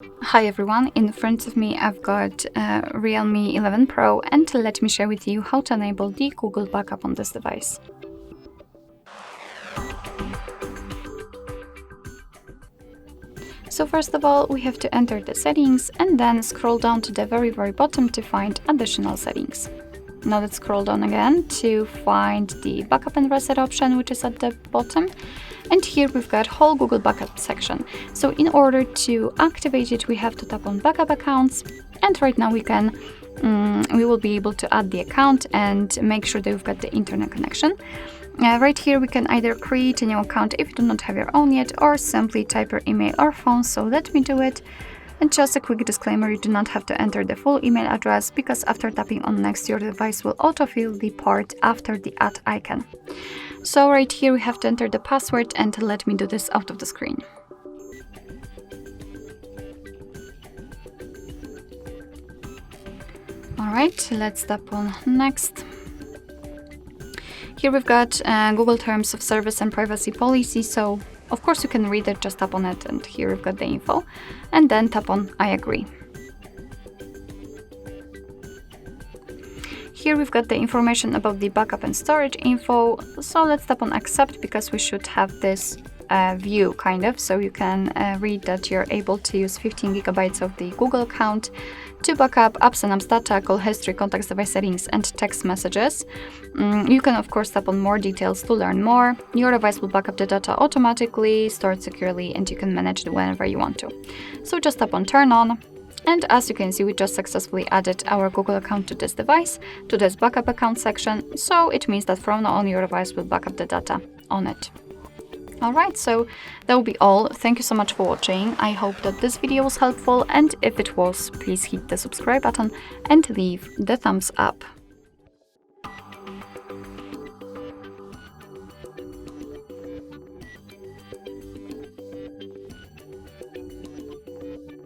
Hi everyone, in front of me I've got Realme 11 Pro, and let me share with you how to enable the Google backup on this device. So first of all, we have to enter the settings and then scroll down to the very bottom to find additional settings. Now let's scroll down again to find the backup and reset option, which is at the bottom. And here we've got whole Google backup section. So in order to activate it, we have to tap on backup accounts. And right now we will be able to add the account and make sure that we've got the internet connection. Right here, we can either create a new account if you do not have your own yet, or simply type your email or phone. So let me do it. And just a quick disclaimer, you do not have to enter the full email address, because after tapping on next, your device will autofill the part after the add icon. So right here we have to enter the password, and let me do this out of the screen. Alright, let's tap on next. Here we've got Google Terms of Service and Privacy Policy, so of course you can read it, just tap on it, and here we've got the info, and then tap on I agree. Here we've got the information about the backup and storage info, so let's tap on accept, because we should have this view kind of, so you can read that you're able to use 15 GB of the Google account to backup apps and apps data, call history, contacts, device settings, and text messages. You can of course tap on more details to learn more. Your device will backup the data automatically, stored securely, and you can manage it whenever you want to. So just tap on turn on. And as you can see, we just successfully added our Google account to this device, to this backup account section. So it means that from now on your device will backup the data on it. Alright, so that will be all. Thank you so much for watching. I hope that this video was helpful, and if it was, please hit the subscribe button and leave the thumbs up.